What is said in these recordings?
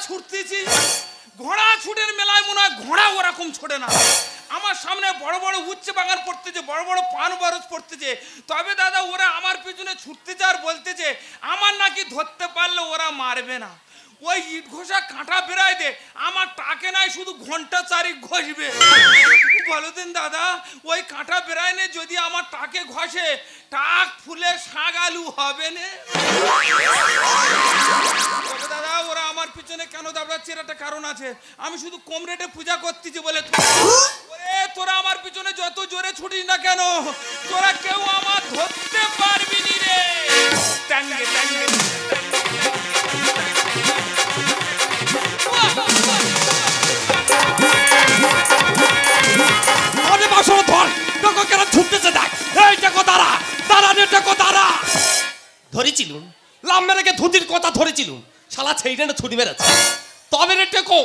ছুটতেছি, ঘোড়া ছুটের মেলায় মনে হয় ঘোড়া ওরকম ছোটে না। আমার সামনে বড় বড় উচ্চে বাগান পড়তেছে, বড় বড় পান বরজ পড়তেছে। তবে দাদা ওরা আমার পিছনে ছুটতেছে আর বলতেছে আমার নাকি ধরতে পারলে ওরা মারবে না। ওই ইট ঘষা কাঁটা বেড়ায় দে, আমার টাকে নাই শুধু ঘন্টা চারিক ঘষবে। বলো দিন দাদা, ওই কাঁটা বেড়ায় নে যদি আমার টাকে ঘষে, টাক ফুলে শাক আলু হবে না। দাদা ওরা আমার পিছনে কেন দাঁড়াচ্ছে এর একটা কারণ আছে। আমি শুধু কম রেটে পূজা করতেছি বলে। ওরে তোরা আমার পিছনে যত জোরে ছুটিস না কেন, তোরা কেউ আমার ধরতে পারবি নি রে। ট্যাঙ্গে ট্যাঙ্গে ধরেছিলুন লাম্বেরেকে ধুতির কথা ধরেছিলুন, শালা ছেইটা ছুটি মেরেছে। তবে রে টেকো,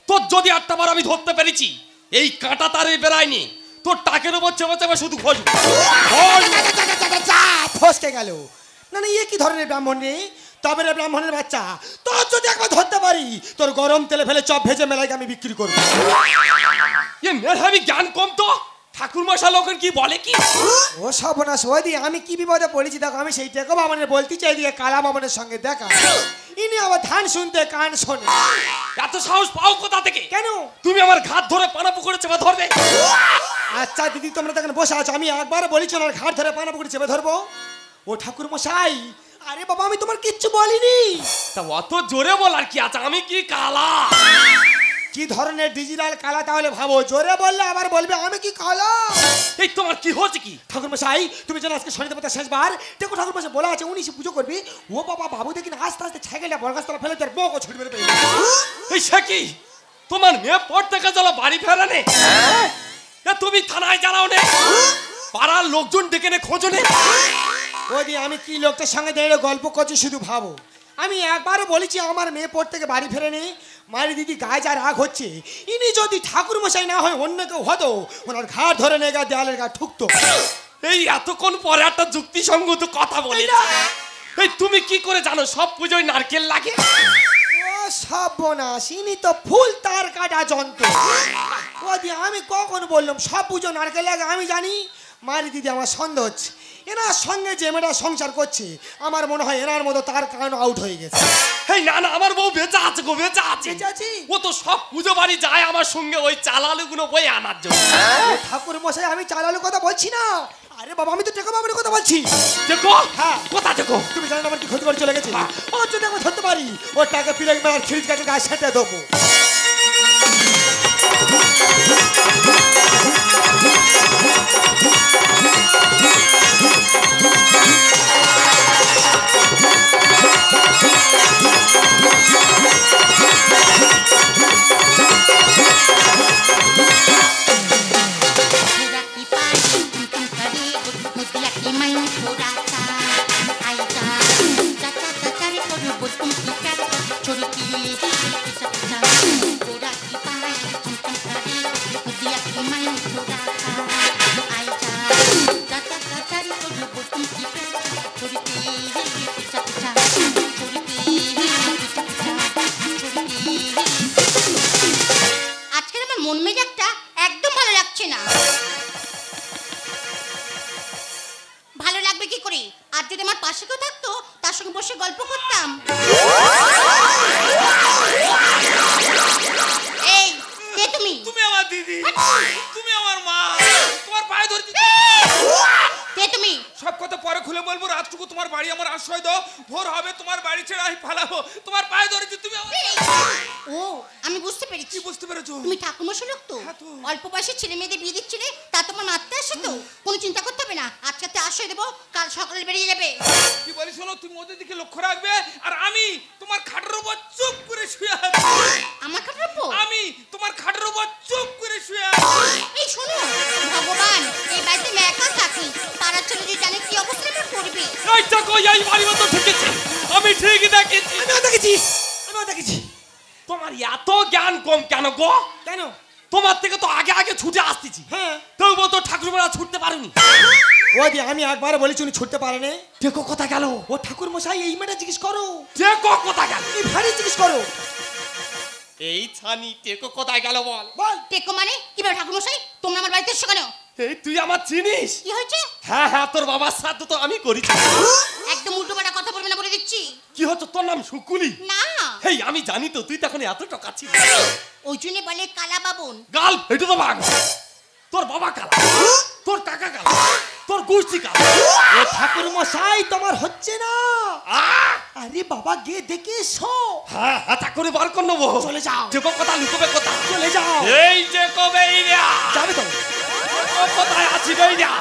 তোর যদি 8টা বার আমি ধরতে পেরেছি, এই কাঁটা তারে বেড়ায়নি, তোর টাকের উপর চেপে চেপে শুধু ঘষবো। ফসকে গেল না না, ইয়ে কি ধরনের ব্রাহ্মণ রে? তবে রে ব্রাহ্মণের বাচ্চা, তোর যদি একবার ধরতে পারি, তোর গরম তেলে ফেলে চপ ভেজে মেলায় আমি বিক্রি করবো। এ মেধাবী জ্ঞান কম তো, ঠাকুর মশাই লোকের কি বলে কি? ও সর্বনাশ, ওদি আমি কি বিপদে পড়েছি দেখো। আমি সেই টেকো বামনের বলতে চাই দিয়ে কালা বামনের সঙ্গে দেখা, ইনি আবার ধান শুনতে কান শোনে। এত সাহস পাও কোথা থেকে? কেন তুমি আমার ঘাট ধরে পানা পুকুরে চেপে ধরবে? আচ্ছা দিদি, তোমরা তখন বসে আছো, আমি একবার বলেছি ওনার ঘাট ধরে পানা পুকুরে চেপে ধরবো। ও ঠাকুর মশাই, আরে বাবা আমি তোমার কিচ্ছু বলিনি। তা অত জোরে বলার কি আছে? আমি কি কালা? কি ধরনের ডিজিটাল কালা তাহলে ভাবো, জোরে বললে আবার বলবে আমি কি কালা। এই তোমার কি হচ্ছে কি? ঠাকুর মশাই তুমি যেন আজকে শনি দেবতা শেষবার দেখো, ঠাকুর মশাই বলা আছে 19 পুজো করবি। ও বাবা বাবু দেখি না আস্তে আস্তে ছাইকেলটা বরগাছতলা ফেলে তোর বউকে ছুটি মেরে পেয়ে। এই সে কি? তোমার মেয়ে পড়তে গেছিল বাড়ি ফেরানে, তুমি থানায় জানাও নে, পাড়ার লোকজন ডেকে নে খোঁজো নে। ওদি আমি কি লোকটার সঙ্গে দাঁড়িয়ে গল্প করছি শুধু ভাবো। আমি একবারও বলেছি আমার মেয়ে পড় থেকে বাড়ি ফেরেনি। মারি দিদি গায়ে যা রাগ হচ্ছে, ইনি যদি ঠাকুর মশাই না হয় অন্য কেউ হতো, ওনার ঘাট ধরে নিয়ে গা দেয়ালের গা ঠুকতো। এই এতক্ষণ পরে একটা যুক্তিসঙ্গত কথা বলে। এই তুমি কি করে জানো সব পুজোয় নারকেল লাগে? ও সর্বনাশ, ইনি তো ফুল তার কাটা যন্ত্র। ওদি আমি কখন বললাম সব পুজো নারকেল লাগে? আমি জানি। মারি দিদি আমার সন্দেহ হচ্ছে, এনার সঙ্গে যে মেয়েটা সংসার করছে আমার মনে হয় এনার মতো তার কারণ আউট হয়ে গেছে। এই না না, আমার বউ বেঁচে আছে গো, বেঁচে আছে। ও তো সব পুজো বাড়ি যায় আমার সঙ্গে ওই চালালুগুলো বই আনার জন্য। ঠাকুর মশাই আমি চালালুর কথা বলছি না, আরে বাবা আমি তো টেকো বাবুর কথা বলছি। দেখো হ্যাঁ কোথা দেখো? তুমি জানো আমার কি ক্ষতি করে চলে গেছে। ও যদি আমি ধরতে পারি, ওর টাকা ফিরে মেলার খিরিজ গাছে গায়ে সেটে দেবো। অল্প বয়সের ছেলে মেয়েদের বিয়ে দিচ্ছিলে, তা তোমার মারতে আসে তো? কোনো চিন্তা করতে হবে না, আজকে আশ্রয় দেবো, কাল সকালে বেরিয়ে যাবে। কি বলি শোনো, তুমি ওদের দিকে লক্ষ্য রাখবে, আর আমি তোমার খাটের উপর চুপ করে শুয়ে আছি। আমার খাটের উপর? আমি তোমার খাটের উপর চুপ করে শুয়ে আছি। এই শোনো, ভগবান এই বাড়িতে আমি একা থাকি, পাড়ার ছেলে যে জানে কি অবস্থা করবে। এইটা কই এই বাড়ি মতো ঠেকেছে? আমি ঠিক দেখেছি, আমি দেখেছি। তোমার এত জ্ঞান কম কেন গো? কেন? তোমার থেকে তো আগে আগে ছুটে আসতেছি। হ্যাঁ তবুও তো ঠাকুরমারা ছুটতে পারেনি। ওদি আমি একবার বলেছি উনি ছুটতে পারেনি। দেখো কথা গেল। ও ঠাকুর মশাই এই মেয়েটা জিজ্ঞেস করো। দেখো কথা গেল। এই ভারী জিজ্ঞেস করো। এই ছানি টেকো কোথায় গেল বল? বল। টেকো মানে কিভাবে ঠাকুরমশাই তোমরা আমার বাড়িতে এসছো কেন? এই তুই আমার চিনিস? কি হয়েছে? হ্যাঁ হ্যাঁ, তোর বাবার শ্রাদ্ধ তো আমি করেছি। একদম উল্টো পাল্টা কথা বলবে না বলে দিচ্ছি। কি হচ্ছে, তোর নাম শুকুলি? না, হেই আমি জানি তো তুই তখন এত টাকা ছিল। ওই জন্য বলে কালা বাবন। গাল এটা তো ভাগ। তোর বাবা কালা, তোর কাকা কালা, তোর গোষ্ঠী কালা। ও ঠাকুর মশাই তোমার হচ্ছে না। আহ! আরে বাবা গিয়ে দেখে এসো। হ্যাঁ হাতা করে বার করে নেবো। চলে যাও। টেকো কথা লুকোবে কথা। চলে যাও। এই যে কবে ইয়া যাবে তো? কোথায় আছি বেইয়া?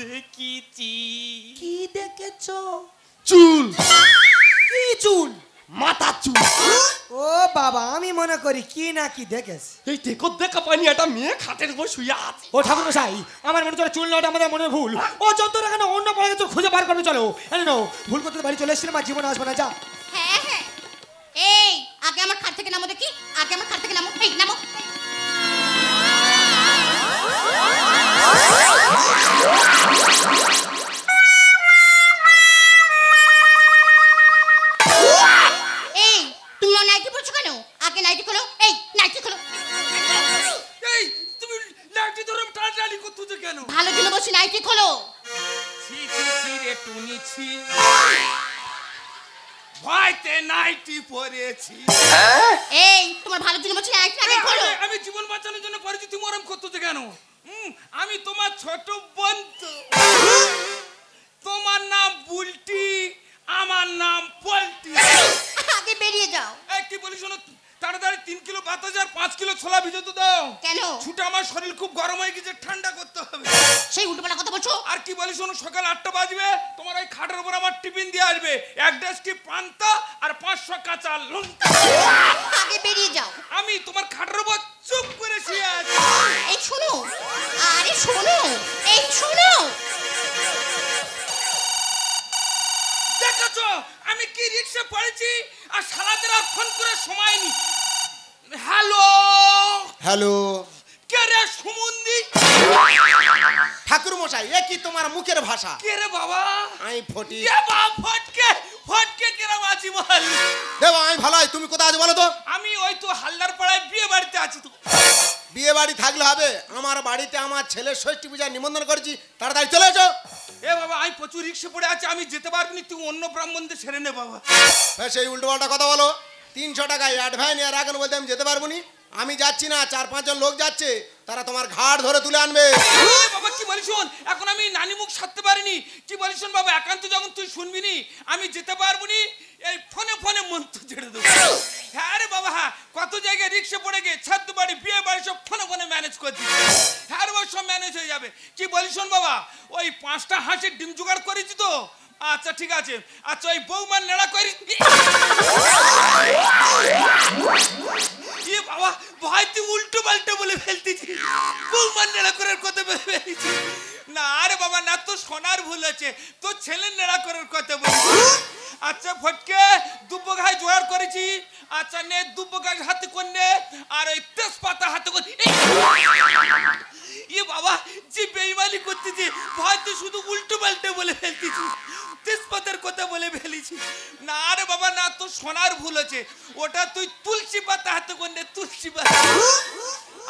দেখিছি। কি দেখেছো? চুল, কি চুল? মাথা চুল। ও বাবা আমি মনে করি কি না কি দেখেছ। এই টেকো দেখা পাইনি, একটা মেয়ে খাটের উপর শুয়ে আছে। ও ঠাকুর মশাই আমার মনে হচ্ছে চুল নটা আমাদের মনে ভুল। ও যতটা কেন অন্য পড়ে গেছে খুঁজে বার করবে চলো। এনে নাও, ভুল করতে বাড়ি চলে এসেছিলাম আর জীবনে আসবে না যা। হ্যাঁ হ্যাঁ, এই আগে আমার খাট থেকে নামো দেখি, আগে আমার খাট থেকে নামো, এই নামো। এই তুমি আমার নাইটি পরছো কেন? আগে নাইটি খোলো, এই নাইটি খোলো। এই তুমি লাঠি ধরে টানাটানি করতেছো কেন? ভালো জন্য বসে নাইটি খোলো। ছি ছি ছি রে টুনি ছি, ভয়তে নাইটি পরেছি। এই তোমার ভালো জন্য বসে নাইটি আগে খোলো। আমি জীবন বাঁচানোর জন্য পরিচিত মরম করতেছো কেন? আমি তোমার ছোট বোন তো। তোমার নাম বুলটি, আমার নাম পল্টি। আগে বেরিয়ে যাও। এই কি বলি শোনো, তাড়াতাড়ি 3 কিলো বাতাস আর 5 কিলো ছোলা ভিজাতে দাও। কেন? ছুটে আমার শরীর খুব গরম হয়ে গেছে, ঠান্ডা করতে হবে। সেই উল্টোপাল্টা কথা বলছো। আর কি বলি শোনো, সকাল 8টা বাজবে, তোমার ওই খাটের উপর আমার টিফিন দিয়ে আসবে। 1 ডেস্কি পান্তা আর 500 কাঁচা লঙ্কা। আগে বেরিয়ে যাও। আমি তোমার খাটের উপর চুপ করে শুয়ে আছি। এই শোনো, আরে শোনো, এই শোনো। দেখেছো আমি কি রিক্সা পড়েছি, আর শালাদের আর ফোন করে সময় নি। হ্যালো হ্যালো কে রে সুমন্দি? ঠাকুর মশাই, এ কি তোমার মুখের ভাষা? কে রে বাবা? আমি ফটি। কে বা ফটকে ফটকে কেরাম আছি বল। দেবা আমি ভালো আছি, তুমি কোথায় আছো বলো তো? আমি ওই তো হালদার পাড়ায় বিয়ে বাড়িতে আছি তো। বিয়ে বাড়ি থাকলে হবে? আমার বাড়িতে আমার ছেলের ষষ্ঠী পূজা নিমন্ত্রণ করেছি, তাড়াতাড়ি চলে এসো। এ বাবা আমি প্রচুর রিক্সা পড়ে আছি, আমি যেতে পারবো না, তুই অন্য ব্রাহ্মণদের সেরে নে বাবা। হ্যাঁ সেই উল্টো পাল্টা কথা বলো। 300 টাকা অ্যাডভান্স আর এখন বলতে আমি যেতে পারবো নি। আমি যাচ্ছি না, 4-5 জন লোক যাচ্ছে, তারা তোমার ঘাট ধরে তুলে আনবে। এ বাবা কি বলিস শোন, এখন আমি নানি মুখ সারতে পারিনি। কি বলিস শোন বাবা, একান্ত যখন তুই শুনবি নি, আমি যেতে পারবো নি। এই ফোনে ফোনে মন্ত্র ছেড়ে দেবো। হ্যাঁ রে বাবা হ্যাঁ, কত জায়গায় রিক্সা পড়ে গিয়ে ছাদ বাড়ি বিয়ে বাড়ি সব ফোনে ফোনে ম্যানেজ করে দিচ্ছি। হ্যাঁ রে বাবা সব ম্যানেজ হয়ে যাবে। কি বলিস শোন বাবা, ওই 5টা হাঁসের ডিম জোগাড় করেছি তো। আচ্ছা ঠিক আছে। আচ্ছা ওই বৌমার নেড়া করি। এ বাবা ভাই তুই উল্টো পাল্টা বলে ফেলতেছি, বৌমার নেড়া করার কথা বলে ফেলেছি। না আরে বাবা না, তো সোনার ভুল আছে, তোর ছেলের নেড়া করার কথা বলেছি। আচ্ছা ফটকে দুব্বো ঘাই জোগাড় করেছি। আচ্ছা নে দুব্বো গাছ হাতে করলে আর ওই তেজপাতা হাতে করে। এ বাবা যে বেইমানি করতেছি ভাই তুই শুধু উল্টো পাল্টে বলে ফেলতেছি, তেজপাতার কথা বলে ফেলেছি। না রে বাবা না, তো সোনার ভুল আছে, ওটা তুই তুলসী পাতা হাতে করলে তুলসী পাতা।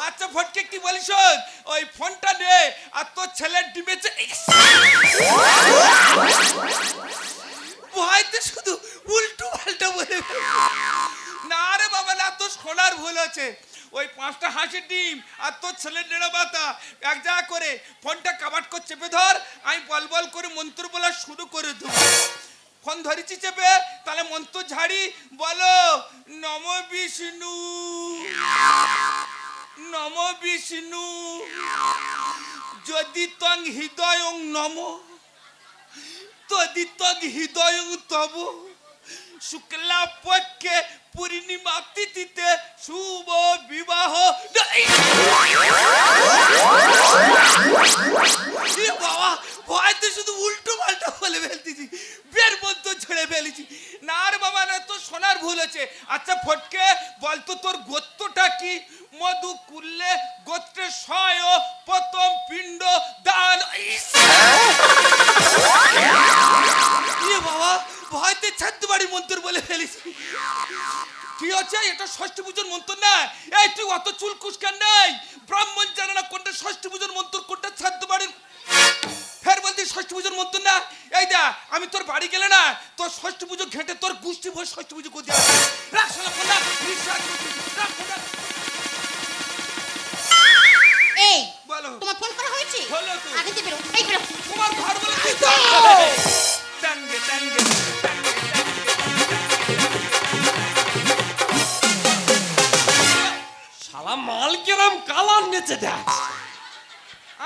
আচ্ছা ফটকে কি বলিস, ওই ফোনটা নে আর তোর ছেলের ডিমেছে ভয় তো শুধু উল্টো পাল্টা বলে। না রে বাবা না, তো সোনার ভুল আছে, ওই 5টা হাঁসের ডিম আর তোর ছেলের নেড়া পাতা এক জায়গা করে ফোনটা কাবাট করে চেপে ধর, আমি বল বল করে মন্ত্র বলা শুরু করে দেবো। ফোন ধরেছি চেপে, তাহলে মন্ত্র ঝাড়ি বলো নম বিষ্ণু নম বিষ্ণু যদি তং হৃদয় নম তদি তং হৃদয় তব শুক্লা পক্ষে পূর্ণিমা তিথিতে শুভ বিবাহ। বাবা ভয়তে শুধু উল্টো পাল্টা বলে ফেলতেছি, বের মন্ত্র ছেড়ে ফেলেছি। না রে বাবা না, তো সোনার ভুল আছে। আচ্ছা ফটকে বলতো তোর গোত্রটা কি মধু কুললে গোত্রের সয় প্রথম পিণ্ড দান। ইয়ে বাবা, ভয়তে ছাদ্য বাড়ির মন্ত্র বলে ফেলেছি। কি হচ্ছে? এটা ষষ্ঠী পুজোর মন্ত্র না। এই তুই অত চুল কুসকান নাই, ব্রাহ্মণ জানে না কোনটা ষষ্ঠী পুজোর মন্ত্র কোনটা ছাদ্য বাড়ির। ফের বলতে ষষ্ঠী পুজোর মন্ত্র না। এই দা, আমি তোর বাড়ি গেলে না তোর ষষ্ঠী পুজো ঘেটে তোর গোষ্ঠী ভোজ ষষ্ঠী পুজো করে দেওয়া। রাখ শালা ফোন রাখ, রিকশা রাখ ফোন রাখ। এই বলো। তোমার ফোন করা হয়েছে? হলো তো। আগে যে বেরো, এই বেরো। তোমার ঘর বলে তুই টানগে টানগে। শালা মাল কেরাম কালার নেচে দেখ।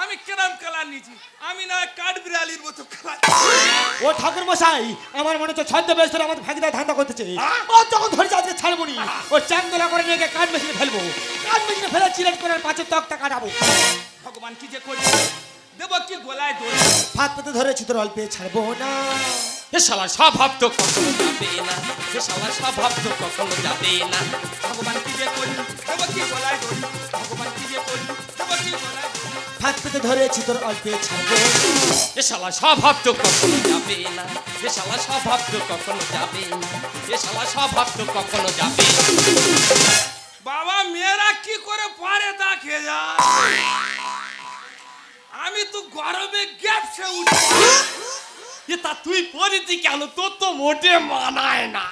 আমি কেরাম কালার নিয়েছি? আমি না কাঠ বিড়ালির মতো কালার। ও ঠাকুর মশাই, আমার মনে হচ্ছে ছদ্মবেশ ধরে আমাদের ভাগিদা ধান্দা করতেছে। ও যখন ধরেছে আজকে ছাড়বো নি, ও চাংদোলা করে নিয়ে গিয়ে কাঠ মেশিনে ফেলবো। কাঠ মেশিনে ফেলে চিলেট করে পাঁচের তকটা কাটাবো। ভগবান কি যে করি, দেব কি গোলায় দড়ি। হাত পেতে ধরেছি তোর অল্পে ছাড়বো না। এ শালা স্বভাব তো কখনো যাবে না, এ শালা স্বভাব তো কখনো যাবে না। ভগবান কি যে করি, দেব কি গোলায় দড়ি। ভগবান কি যে করি, দেব কি গোলায় দড়ি। হাত পেতে ধরেছি তোর অল্পে ছাড়বো। এ শালা স্বভাব তো কখনো যাবে না, এ শালা স্বভাব তো কখনো যাবে না, এ শালা স্বভাব তো কখনো যাবে না। বাবা, মেয়েরা কি করে পারে তা খেয়ে যায়। আমি তো গরমে গ্যাপসে উঠি। এ তা তুই পড়েছি কেন? তোর তো মোটে মানায় না।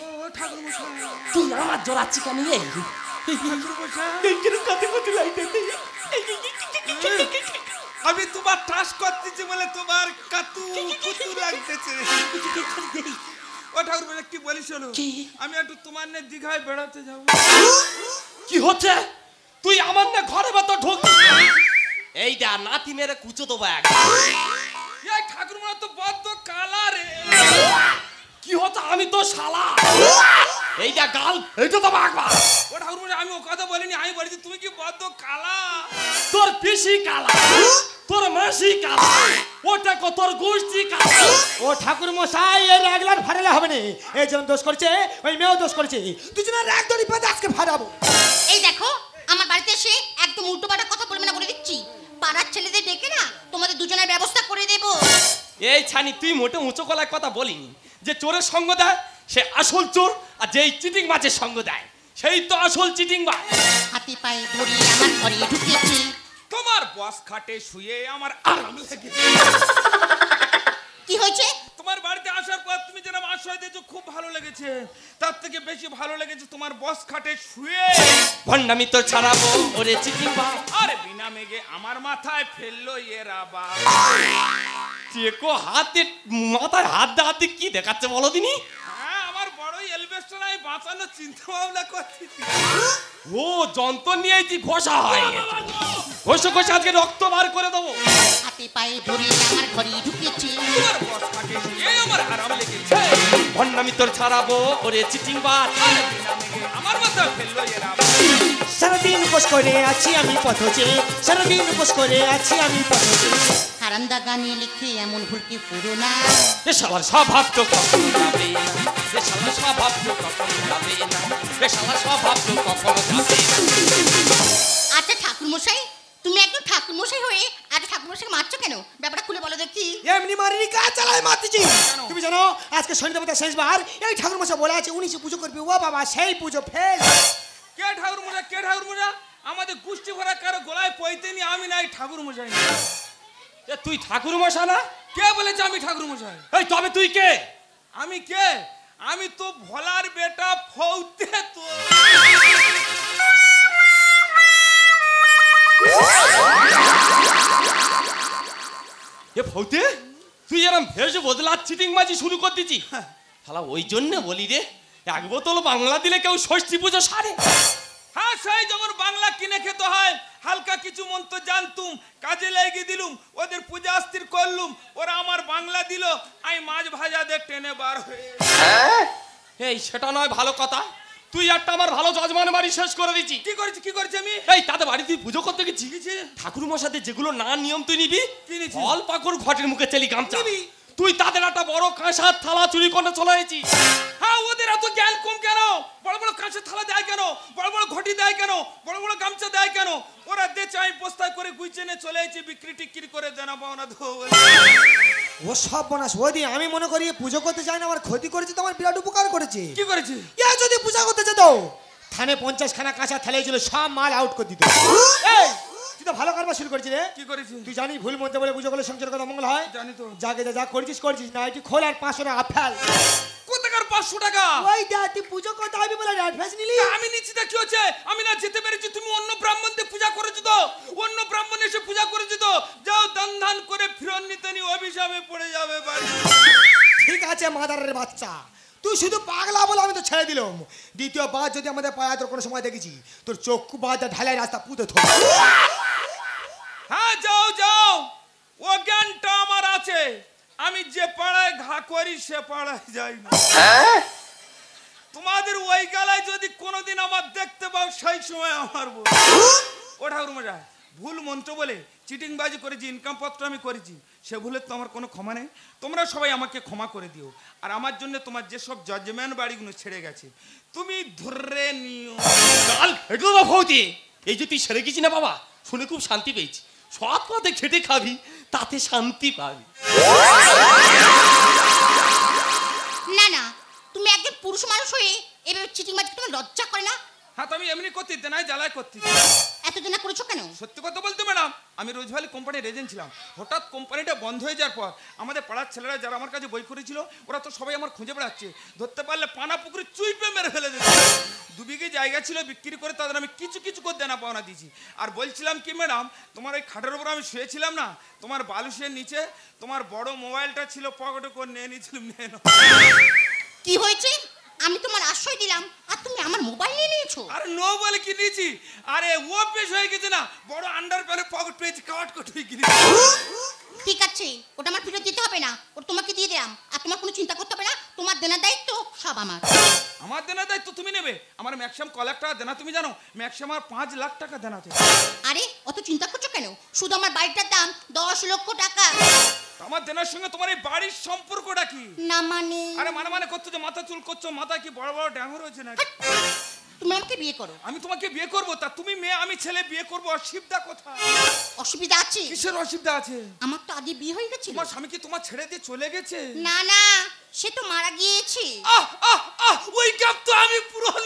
ও ঠাকুর মশাই, তুই আমার জোড়াচ্ছি কেন? ঠাকুর মশাই, আমি তোমার টাস করতেছি বলে তোমার কাতু কুতু লাগতেছে। ও ঠাকুর মশাই, কি বলিস শোনো, আমি একটু তোমার নিয়ে দীঘায় বেড়াতে যাবো। কি হচ্ছে? তুই আমার না ঘরে ভেতর ঢুকছিস? এই দা নাতি মেরে কুচো দেবো এক। এই ঠাকুর মশাই তো বদ্ধ কালা রে। কি হচ্ছে? আমি তো শালা। এই দা গাল এইটা তো একবার। ও ঠাকুর মশাই, আমি ও কথা বলিনি, আমি বলেছি তুমি কি বদ্ধ কালা। তোর পিসি কালা, তোর মাসি কালা, ওটা কো তোর গোষ্ঠী কালা। ও ঠাকুর মশাই, এই রাগলার ফাড়ালে হবে না। এই যেমন দোষ করেছে ওই মেয়েও দোষ করেছে। দুজনের রাগ দড়ি পেতে আজকে ফাড়াবো। এই দেখো, আমার বাড়িতে এসে একদম উল্টোপাল্টা কথা বলবে না বলে দিচ্ছি। পাড়ার ছেলেদের ডেকে না তোমাদের দুজনের ব্যবস্থা করে দেবো। এই ছানি, তুই মোটে উঁচু গলায় কথা বলিনি। যে চোরের সঙ্গ দেয় সে আসল চোর, আর যেই চিটিং মাছের সঙ্গ দেয় সেই তো আসল চিটিং মাছ। হাতে পায়ে ধরে আমার ঘরে ঢুকেছি। তোমার বস খাটে শুয়ে আমার আরাম লেগেছে। কি হয়েছে? তোমার বাড়িতে আসার পর তুমি যেরকম আশ্রয় দিয়েছো খুব ভালো লেগেছে। তার থেকে বেশি ভালো লেগেছে তোমার বস খাটে শুয়ে ভণ্ডামি তো ছাড়াবো ওরে চিটিং মাছ। আরে বিনা মেঘে আমার মাথায় ফেললো এরা বা। চেকো হাতে মাথায় হাত দাঁতে কি দেখাচ্ছে বলো দিনি? হ্যাঁ, আমার বড়ই এলবেস্টার আমি বাঁচানোর চিন্তা ভাবনা করছি। ও যন্ত্র নিয়েছি, ঘষা হয় ঘষে ঘষে আজকে রক্ত বার করে দেবো। হাতে পায়ে ধরে আমার ঘরে ঢুকেছি। তোমার বস খাটে শুয়ে আমার আরাম লেগেছে। ভণ্ডামি তোর ছাড়াবো ওরে চিটিং মাছ। আরে বিনা মেঘে আমার মাথায় ফেললো এরা বা। সারাদিন উপোস করে আছি আমি পথে, সারাদিন উপোস করে আছি আমি পথে। হারান্দা গানে লিখে এমন ভুলকে পুরো না। এ শালার স্বভাব তো কখনো যাবে না, এ শালার স্বভাব তো কখনো যাবে না, এ শালার স্বভাব তো কখনো যাবে না। আচ্ছা ঠাকুর মশাই, তুমি একদম ঠাকুর মশাই হয়ে আজ ঠাকুর মশাইকে মারছো কেন? ব্যাপারটা খুলে বলো দেখি। এমনি মারিনি, কাজ চালায় মারতেছি। তুমি জানো আজকে শনি দেবতা শেষবার এই ঠাকুর মশাই বলে আছে 19 পুজো করবি। ও বাবা, সেই পুজো ফেল। কে ঠাকুর মশাই, কে ঠাকুর মশাই? আমাদের গোষ্ঠী ভরা কারো গলায় পইতে নি, আমি নাই ঠাকুর মশাই না। এ তুই ঠাকুর মশা না? কে বলেছে আমি ঠাকুর মশাই? এই তবে তুই কে? আমি কে? আমি তো ভোলার বেটা ফৌতে তো। এ ফৌতে, তুই এরম ভেসে বদলা চিটিং মাঝি শুরু করে দিচ্ছি। শালা ওই জন্য বলি রে, এক বোতল বাংলা দিলে কেউ ষষ্ঠী পুজো সারে। হ্যাঁ, সেই যখন বাংলা কিনে খেতে হয় হালকা কিছু মন্ত্র জানতুম, কাজে লেগে দিলুম, ওদের পূজা অস্থির করলুম, ওরা আমার বাংলা দিল, আমি মাছ ভাজা দিয়ে টেনে বার হয়ে। এই সেটা নয় ভালো কথা, তুই একটা আমার ভালো যজমান বাড়ি শেষ করে দিচ্ছি। কি করেছি, কি করেছি আমি? এই তাদের বাড়ি তুই পুজো করতে গেছি, ঠাকুর মশাদের যেগুলো না নিয়ম তুই নিবি। কি নিয়েছি? ফল পাকড় ঘটের মুখে চেলি গামছা। নিবি? তুই তাদের একটা বড় কাঁসার থালা চুরি করে চলে এসেছিস। হ্যাঁ, ওদের এত জ্ঞান কম কেন? বড় বড় কাঁচের থালা দেয় কেন? বড় বড় ঘটি দেয় কেন? বড় বড় গামছা দেয় কেন? ওরা দেছে আমি বস্তায় করে গুইচেনে চলে এসেছি বিক্রি টিক্রি করে দেনা পাওনা ধো। ও সব বোনাস ওদি আমি মনে করি এ পুজো করতে চাই না, আমার ক্ষতি করেছে তো আমার বিরাট উপকার করেছে। কি করেছে? এ যদি পূজা করতে যেত থানে 50 খানা কাঁচা থালে ছিল সব মাল আউট করে দিত। এই তুই তো ভালো কারবার শুরু করেছিস রে। কি করেছে? তুই জানি ভুল মধ্যে বলে পুজো করলে সংসার কথা মঙ্গল হয়। জানি তো। যাকে যা করেছিস না এটি খোল আর 500 টাকা ফেল। কোথাকার 500 টাকা? ওই দা তুই পুজো করতে হবে বলে অ্যাডভান্স নিলি। তা আমি নিচ্ছি তা কি হচ্ছে? আমি না যেতে পেরেছি, তুমি অন্য ব্রাহ্মণদের পূজা করেছো তো, অন্য ব্রাহ্মণ এসে পূজা করেছো তো, যাও দান ধান করে ফিরন নিতে নি অভিশাপে পড়ে যাবে বাড়ি। ঠিক আছে মাদারের বাচ্চা, তুই শুধু পাগলা বলে আমি তো ছেড়ে দিলাম। দ্বিতীয়বার যদি আমাদের পাড়ায় তোর কোনো সময় দেখেছি তোর চক্ষু বাজা ঢালাই রাস্তা পুঁতে থো। হ্যাঁ যাও যাও, ও জ্ঞানটা আমার আছে। আমি যে পাড়ায় ঘা করি সে পাড়ায় যাই না। তোমাদের ওই গালায় যদি কোনোদিন আমার দেখতে পাও সেই সময় আমার বল ও ঠাকুর মশাই, ভুল মন্ত্র বলে চিটিংবাজি করেছি, ইনকাম পত্র আমি করেছি, সে ভুলের তো আমার কোনো ক্ষমা নেই। তোমরা সবাই আমাকে ক্ষমা করে দিও। আর আমার জন্য তোমার যেসব জাজমেন্ট বাড়িগুলো ছেড়ে গেছে তুমি ধরে নিও। কাল ফেটলো না ভৌতি, এই যে তুই সেরে গেছি না বাবা, শুনে খুব শান্তি পেয়েছি। সৎ পথে খেটে খাবি তাতে শান্তি পাবি। না না, তুমি একজন পুরুষ মানুষ হয়ে এভাবে চিটিং মারতে তোমার লজ্জা করে না? হ্যাঁ তো আমি এমনি করতে দেনায় জ্বালায় করতে। এত দিনা করেছো কেন? সত্যি কথা বলতে ম্যাডাম, আমি রোজভ্যালি কোম্পানির এজেন্ট ছিলাম। হঠাৎ কোম্পানিটা বন্ধ হয়ে যাওয়ার পর আমাদের পাড়ার ছেলেরা যারা আমার কাছে বই করেছিল ওরা তো সবাই আমার খুঁজে বেড়াচ্ছে, ধরতে পারলে পানা পুকুরে চুইপে মেরে ফেলে দিচ্ছে। 2 বিঘে জায়গা ছিল বিক্রি করে তাদের আমি কিছু কিছু করে দেনা পাওনা দিয়েছি। আর বলছিলাম কি ম্যাডাম, তোমার ওই খাটের উপর আমি শুয়েছিলাম না, তোমার বালুসের নিচে তোমার বড় মোবাইলটা ছিল, পকেটে করে নিয়ে নিয়েছিলাম। নিয়ে নাও। কি হয়েছে? আমি তোমার আশ্রয় দিলাম আর তুমি আমার মোবাইল নিয়ে নিয়েছো? আরে নো বলে কি নিয়েছি? আরে ও পেশ হয়ে গেছে না, বড় আন্ডার প্যানে পকেট পেয়েছি, কাট করে কিনেছি। ঠিক আছে, ওটা আমার ফেরত দিতে হবে না, ওটা তোমাকে দিয়ে দিলাম। আর তোমার কোনো চিন্তা করতে হবে না, তোমার দেনার দায়িত্ব সব আমার। আমার দেনা দায়িত্ব তুমি নেবে? আমার ম্যাক্সিমাম ক লাখ টাকা দেনা তুমি জানো? ম্যাক্সিমাম 5 লাখ টাকা দেনা তো। আরে অত চিন্তা করছো কেন? শুধু আমার বাড়িটার দাম 10 লক্ষ টাকা। আমার দেনার সঙ্গে তোমার এই বাড়ির সম্পর্কটা কি? না মানে? আরে মানে করছো যে মাথা চুল করছো, মাথায় কি বড় বড় ড্যাঙর হয়েছে না? তুমি আমাকে বিয়ে করো। আমি তোমাকে বিয়ে করবো, তা তুমি মেয়ে আমি ছেলে, বিয়ে করবো, অসুবিধা কোথায়? অসুবিধা আছে? কিসের অসুবিধা আছে? আমার তো আগে বিয়ে হয়ে গেছিল। তোমার স্বামী কি তোমার ছেড়ে দিয়ে চলে গেছে? না না, সে তো মারা গিয়েছে। আহ আহ আহ, ওই গ্যাপ তো আমি পূরণ